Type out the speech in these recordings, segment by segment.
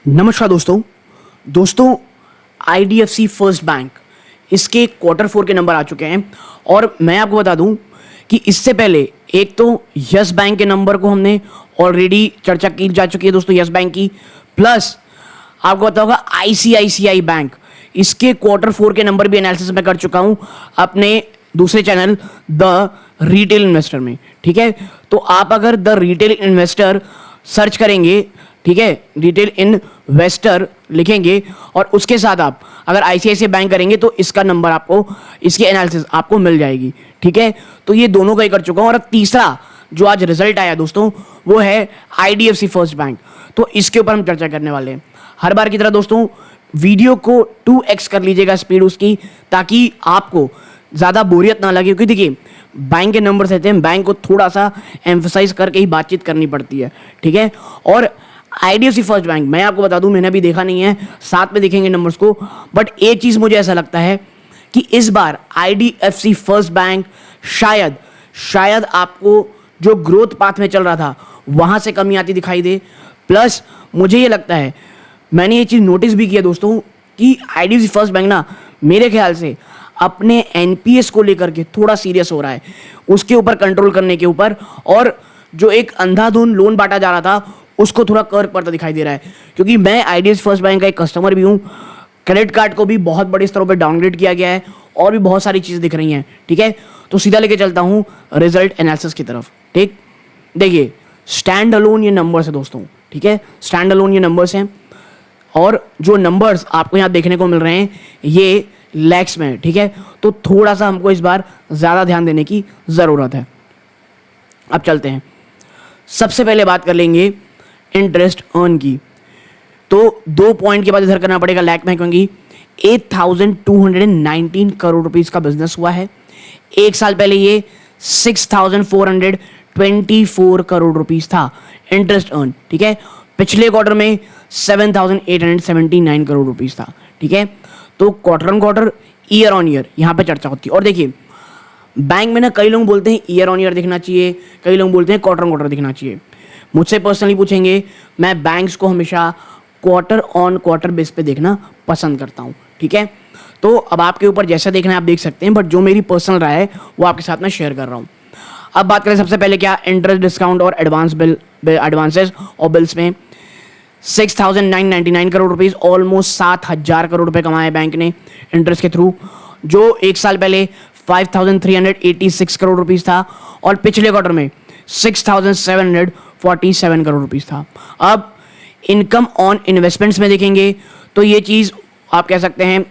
नमस्कार दोस्तों IDFC first bank इसके Q4 के नंबर आ चुके हैं। और मैं आपको बता दूं कि इससे पहले एक तो यस बैंक के नंबर को हमने ऑलरेडी चर्चा की जा चुकी है दोस्तों, यस बैंक की। प्लस आपको पता होगा आईसीआईसीआई बैंक, इसके Q4 के नंबर भी एनालिसिस में कर चुका हूं अपने दूसरे चैनल द रिटेल इन्वेस्टर में। ठीक है, तो आप अगर द रिटेल इन्वेस्टर सर्च करेंगे, ठीक है, रिटेल इन्वेस्टर लिखेंगे और उसके साथ आप अगर आईसीआईसीआई बैंक करेंगे तो इसका नंबर आपको, इसकी एनालिसिस आपको मिल जाएगी। ठीक है, तो ये दोनों का ही कर चुका हूं। और तीसरा जो आज रिजल्ट आया दोस्तों वो है आईडीएफसी फर्स्ट बैंक, तो इसके ऊपर हम चर्चा करने वाले हैं। हर बार की तरह दोस्तों वीडियो को 2x कर लीजिएगा स्पीड उसकी, ताकि आपको ज़्यादा बोरियत ना लगे। क्योंकि देखिए बैंक के नंबर रहते हैं, बैंक को थोड़ा सा एम्फसाइज करके ही बातचीत करनी पड़ती है। ठीक है, और आईडीएफसी फर्स्ट बैंक मैं आपको बता दूं, मैंने अभी देखा नहीं है, साथ में देखेंगे नंबर्स को। बट एक चीज़ मुझे ऐसा लगता है कि इस बार आईडीएफसी फर्स्ट बैंक शायद आपको जो ग्रोथ पाथ में चल रहा था वहां से कमी आती दिखाई दे। प्लस मुझे ये लगता है, मैंने ये चीज़ नोटिस भी किया दोस्तों, कि आईडीएफसी फर्स्ट बैंक ना मेरे ख्याल से अपने एनपीएस को लेकर के थोड़ा सीरियस हो रहा है, उसके ऊपर कंट्रोल करने के ऊपर। और जो एक अंधाधुंध लोन बांटा जा रहा था उसको थोड़ा कर्व पड़ता दिखाई दे रहा है। क्योंकि मैं आईडीएफसी फर्स्ट बैंक का एक कस्टमर भी हूँ, क्रेडिट कार्ड को भी बहुत बड़े स्तरों पर डाउनग्रेड किया गया है और भी बहुत सारी चीज़ें दिख रही हैं। ठीक है, तो सीधा लेके चलता हूँ रिजल्ट एनालिसिस की तरफ। ठीक, देखिए स्टैंड अलोन ये नंबर्स है दोस्तों। ठीक है, स्टैंड अलोन ये नंबर्स हैं और जो नंबर्स आपको यहाँ देखने को मिल रहे हैं ये लैक्स में। ठीक है, तो थोड़ा सा हमको इस बार ज़्यादा ध्यान देने की ज़रूरत है। अब चलते हैं, सबसे पहले बात कर लेंगे इंटरेस्ट अर्न की। तो 2 पॉइंट के बाद इधर करना पड़ेगा लैक में, क्योंकि 8,219 करोड़ रुपीस का बिजनेस हुआ है। एक साल पहले ये 6,424 करोड़ रुपीस था इंटरेस्ट अर्न। ठीक है, पिछले क्वार्टर में 7,879 करोड़ रुपीस था। ठीक है, तो quarter on quarter, year on year यहाँ पे चर्चा होती है। और देखिए बैंक में ना कई लोग बोलते हैं ईयर ऑन ईयर दिखना चाहिए, कई लोग बोलते हैं क्वार्टर ऑन क्वार्टर दिखना चाहिए। मुझसे पर्सनली पूछेंगे, मैं बैंक्स को हमेशा क्वार्टर ऑन क्वार्टर बेस पे देखना पसंद करता हूँ। ठीक है, तो अब आपके ऊपर जैसा देखना है आप देख सकते हैं, बट जो मेरी पर्सनल राय है वो आपके साथ में शेयर कर रहा हूँ। अब बात करें सबसे पहले क्या इंटरेस्ट डिस्काउंट और एडवांसेस और बिल्स में 6,999 करोड़ रुपीज़, ऑलमोस्ट 7,000 करोड़ रुपए कमाए बैंक ने इंटरेस्ट के थ्रू, जो एक साल पहले 5,386 करोड़ रुपीज़ था और पिछले क्वार्टर में 6,747 करोड़ रुपीज़ था। अब इनकम ऑन इन्वेस्टमेंट्स में देखेंगे तो ये चीज़ आप कह सकते हैं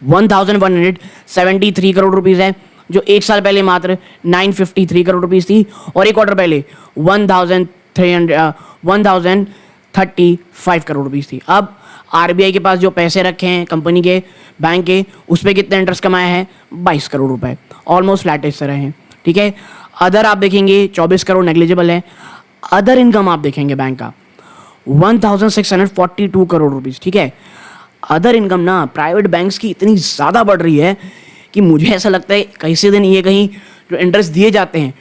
1,173 करोड़ रुपीज़ है, जो एक साल पहले मात्र 953 करोड़ रुपीज़ थी और एक क्वार्टर पहले 1,035 करोड़ रुपीज़ थी। अब आरबीआई के पास जो पैसे रखे हैं कंपनी के, बैंक के, उस पर कितने इंटरेस्ट कमाया है? 22 करोड़ रुपए, ऑलमोस्ट फ्लैट इस तरह है। ठीक है, अदर आप देखेंगे 24 करोड़ नेग्लिजिबल है। अदर इनकम आप देखेंगे बैंक का 1,642 करोड़ रुपीज़। ठीक है, अदर इनकम ना प्राइवेट बैंक्स की इतनी ज़्यादा बढ़ रही है कि मुझे ऐसा लगता है कैसे दिन ये कहीं जो इंटरेस्ट दिए जाते हैं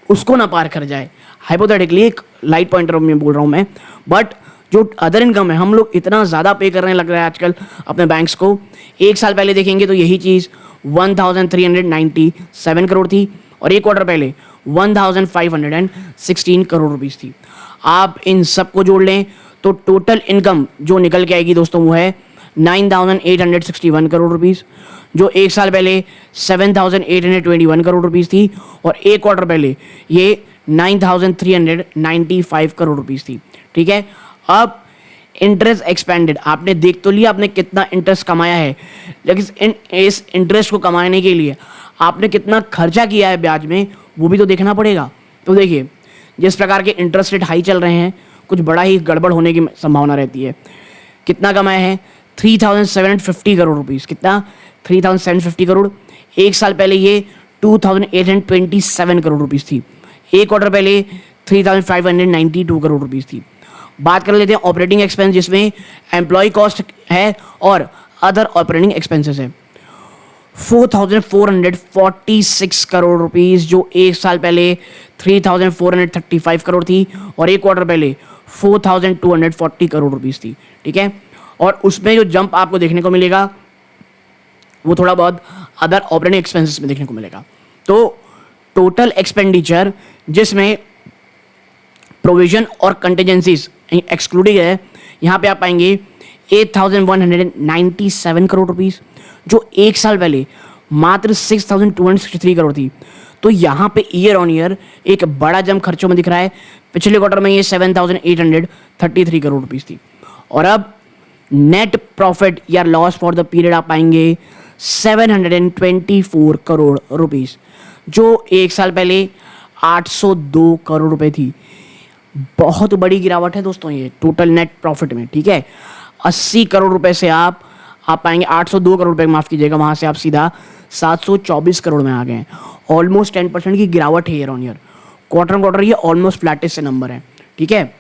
उसको ना पार कर जाए। हाइपोथेटिकली एक लाइट पॉइंटर में बोल रहा हूँ मैं, बट जो अदर इनकम है हम लोग इतना ज़्यादा पे करने लग रहे हैं आजकल अपने बैंक्स को। एक साल पहले देखेंगे तो यही चीज़ 1,397 करोड़ थी और एक क्वार्टर पहले 1,516 करोड़ रुपीज़ थी। आप इन सब को जोड़ लें तो टोटल इनकम जो निकल के आएगी दोस्तों वो है 9,861 करोड़ रुपीज़, जो एक साल पहले 7,821 करोड़ रुपीज़ थी और एक क्वार्टर पहले ये 9,395 करोड़ रुपीज़ थी। ठीक है, अब इंटरेस्ट एक्सपेंडेड आपने देख तो लिया आपने कितना इंटरेस्ट कमाया है, लेकिन इस इंटरेस्ट को कमाने के लिए आपने कितना खर्चा किया है ब्याज में वो भी तो देखना पड़ेगा। तो देखिए जिस प्रकार के इंटरेस्ट रेट हाई चल रहे हैं कुछ बड़ा ही गड़बड़ होने की संभावना रहती है। कितना कमाया है? 3,750 करोड़ रुपीज़। कितना? 3,750 करोड़। एक साल पहले ये 2,827 करोड़ रुपीज़ थी, एक क्वार्टर पहले 3,592 करोड़ रुपीज़ थी। बात कर लेते हैं ऑपरेटिंग एक्सपेंस, जिसमें एम्प्लॉय कॉस्ट है और अदर ऑपरेटिंग एक्सपेंसेस है। 4,446 करोड़ रुपीज़, जो एक साल पहले 3,435 करोड़ थी और एक क्वार्टर पहले 4,240 करोड़ रुपीस थी, ठीक है। और उसमें जो जंप आपको देखने को मिलेगा वो थोड़ा बहुत अदर ऑपरेटिंग एक्सपेंसेस में देखने को मिलेगा। तो टोटल एक्सपेंडिचर जिसमें प्रोविजन और कंटिजेंसीज एक्सक्लूडिंग है, यहाँ पे आप पाएंगे 8,197 करोड़ रुपीस, जो एक साल पहले मात्र 6,263 करोड़ थी। तो यहाँ पे ईयर ऑन ईयर एक बड़ा जंप खर्चों में दिख रहा है। पिछले क्वार्टर में ये 7,833 करोड़ रुपीस थी। और अब नेट प्रॉफिट या लॉस फॉर द पीरियड आप पाएंगे 724 करोड़ रुपीस, जो एक साल पहले 802 करोड़ रुपए थी। बहुत बड़ी गिरावट है दोस्तों ये टोटल नेट प्रॉफिट में, ठीक है। 80 करोड़ रुपए से आप पाएंगे 802 करोड़ रुपए, माफ कीजिएगा, वहां से आप सीधा 724 करोड़ में आ गए हैं। ऑलमोस्ट 10% की गिरावट है ईयर ऑन ईयर। क्वार्टर ये ऑलमोस्ट फ्लैटेस्ट से नंबर है, ठीक है।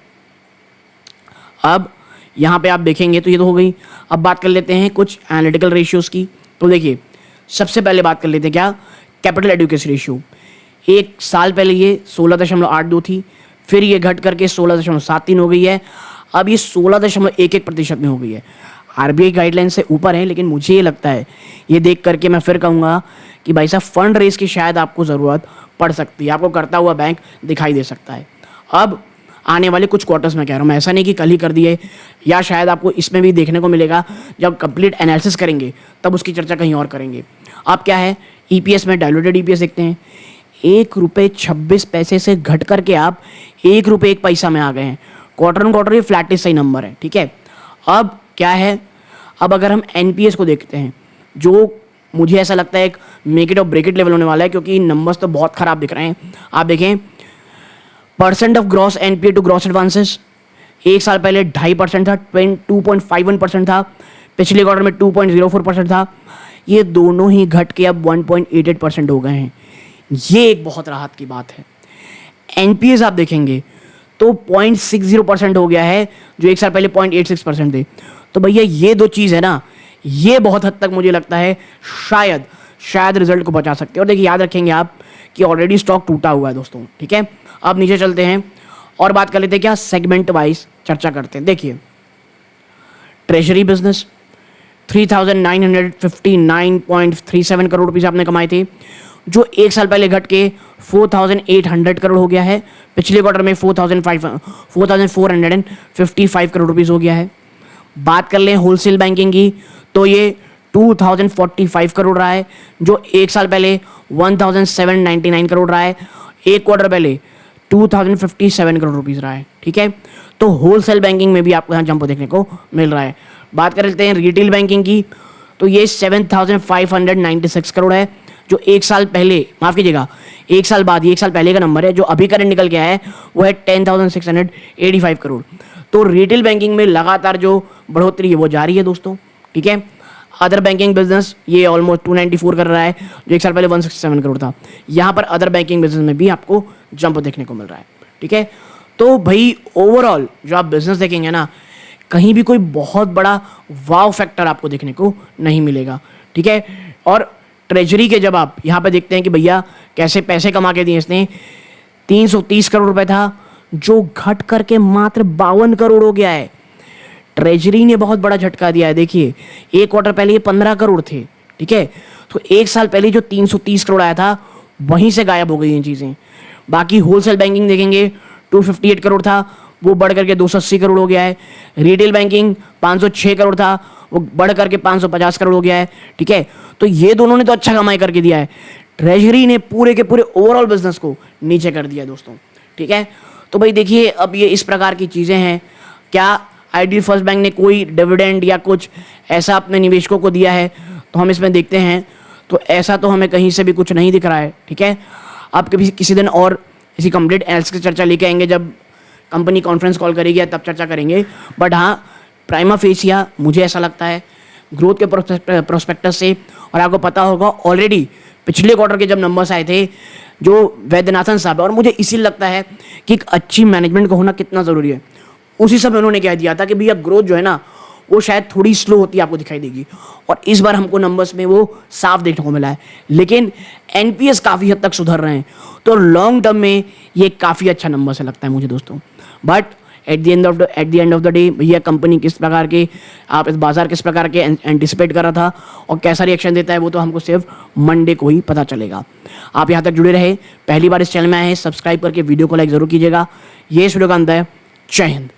अब यहाँ पे आप देखेंगे तो ये तो हो गई। अब बात कर लेते हैं कुछ एनालिटिकल रेशियोज की। तो देखिए, सबसे पहले बात कर लेते हैं क्या, कैपिटल एडुकेसी रेशियो। एक साल पहले ये 16.82 थी, फिर ये घट करके 16.73 हो गई है, अब ये 16.11% में हो गई है। आरबीआई गाइडलाइन से ऊपर है, लेकिन मुझे ये लगता है, ये देख करके मैं फिर कहूँगा कि भाई साहब फंड रेज की शायद आपको ज़रूरत पड़ सकती है, आपको करता हुआ बैंक दिखाई दे सकता है। अब आने वाले कुछ क्वार्टर्स में कह रहा हूँ मैं, ऐसा नहीं कि कल ही कर दिए, या शायद आपको इसमें भी देखने को मिलेगा जब कंप्लीट एनालिसिस करेंगे तब उसकी चर्चा कहीं और करेंगे। अब क्या है, ईपीएस में डायलूटेड ईपीएस देखते हैं, 1 रुपये 26 पैसे से घट करके आप 1 रुपये 1 पैसा में आ गए हैं। क्वार्टर ऑन क्वार्टर ये फ्लैटेस्ट सही नंबर है, ठीक है। अब क्या है, अब अगर हम एनपीएस को देखते हैं, जो मुझे ऐसा लगता है एक मेक इट और ब्रेक इट लेवल होने वाला है, क्योंकि नंबर्स तो बहुत खराब दिख रहे हैं। आप देखें, percent of gross NPA to gross advances एक साल पहले 2.5% था, 2.51% था, पिछले क्वार्टर में 2.04% था। ये दोनों ही घट के अब 1.88% हो गए हैं। ये एक बहुत राहत की बात है। एनपीएस आप देखेंगे तो 0.60% हो गया है, जो एक साल पहले 0.86% थे। तो भैया ये दो चीज़ है ना, ये बहुत हद तक मुझे लगता है शायद रिजल्ट को बचा सकते हैं। और देखिए, याद रखेंगे आप कि ऑलरेडी स्टॉक टूटा हुआ है दोस्तों, ठीक है। अब नीचे चलते हैं और बात कर लेते हैं क्या, सेगमेंट वाइज चर्चा करते हैं। देखिए, ट्रेजरी बिजनेस 3,959.37 करोड़ रुपीस आपने कमाए थे, जो एक साल पहले घट के 4,800 करोड़ हो गया है। पिछले क्वार्टर में 4,455 करोड़ रुपीस हो गया है। बात कर लें होलसेल बैंकिंग की, तो ये 2,045 करोड़ रहा है, जो एक साल पहले 1,799 करोड़ रहा है। एक क्वार्टर पहले 2,057 करोड़ रुपीस रहा है, ठीक है। तो होलसेल बैंकिंग में भी आपको यहाँ जंप देखने को मिल रहा है। बात कर लेते हैं रिटेल बैंकिंग की, तो ये 7,596 करोड़ है, जो एक साल पहले, माफ कीजिएगा, एक साल बाद, ये एक साल पहले का नंबर है, जो अभी करंट निकल गया है वो है 10,685 करोड़। तो रिटेल बैंकिंग में लगातार जो बढ़ोतरी है वो जारी है दोस्तों, ठीक है। अदर बैंकिंग बिजनेस ये ऑलमोस्ट 294 कर रहा है, जो एक साल पहले 167 करोड़ था। यहाँ पर अदर बैंकिंग बिजनेस में भी आपको जंप देखने को मिल रहा है, ठीक है। तो भाई ओवरऑल जो आप बिजनेस देखेंगे ना, कहीं भी कोई बहुत बड़ा वाव फैक्टर आपको देखने को नहीं मिलेगा, ठीक है। और ट्रेजरी के जब आप यहाँ पे देखते हैं कि भैया कैसे पैसे कमा के दिए इसने, 330 करोड़ रुपए था, जो घट करके मात्र 52 करोड़ हो गया है। ट्रेजरी ने बहुत बड़ा झटका दिया है। देखिए, एक क्वार्टर पहले ये 15 करोड़ थे, ठीक है। तो एक साल पहले जो 330 करोड़ आया था, वहीं से गायब हो गई ये चीज़ें। बाकी होलसेल बैंकिंग देखेंगे, 258 करोड़ था, वो बढ़ करके 280 करोड़ हो गया है। रिटेल बैंकिंग 506 करोड़ था, वो बढ़ करके 550 करोड़ हो गया है, ठीक है। तो ये दोनों ने तो अच्छा कमाई करके दिया है। ट्रेजरी ने पूरे के पूरे ओवरऑल बिजनेस को नीचे कर दिया दोस्तों, ठीक है। तो भाई देखिए, अब ये इस प्रकार की चीज़ें हैं। क्या आईडी फर्स्ट बैंक ने कोई डिविडेंड या कुछ ऐसा अपने निवेशकों को दिया है, तो हम इसमें देखते हैं। तो ऐसा तो हमें कहीं से भी कुछ नहीं दिख रहा है, ठीक है। आप कभी किसी दिन और इसी कंप्लीट एनालिसिस की चर्चा लेके आएंगे, जब कंपनी कॉन्फ्रेंस कॉल करेगी तब चर्चा करेंगे। बट हाँ, प्राइमा फेसिया मुझे ऐसा लगता है ग्रोथ के प्रोस्पेक्टस से, और आपको पता होगा ऑलरेडी पिछले क्वार्टर के जब नंबर्स आए थे जो वैद्यनाथन साहब, और मुझे इसीलिए लगता है कि एक अच्छी मैनेजमेंट का होना कितना ज़रूरी है। उसी समय उन्होंने कह दिया था कि भैया ग्रोथ जो है ना, वो शायद थोड़ी स्लो होती आपको दिखाई देगी, और इस बार हमको नंबर्स में वो साफ देखने को मिला है। लेकिन एनपीएस काफ़ी हद तक सुधर रहे हैं, तो लॉन्ग टर्म में ये काफ़ी अच्छा नंबर से लगता है मुझे दोस्तों। But at the end of the day भैया कंपनी किस प्रकार के, आप इस बाजार किस प्रकार के एंटिसिपेट कर रहा था और कैसा रिएक्शन देता है वो तो हमको सिर्फ मंडे को ही पता चलेगा। आप यहाँ तक जुड़े रहे, पहली बार इस चैनल में आए हैं, सब्सक्राइब करके वीडियो को लाइक ज़रूर कीजिएगा। ये इस वीडियो का अंत है। जय हिंद।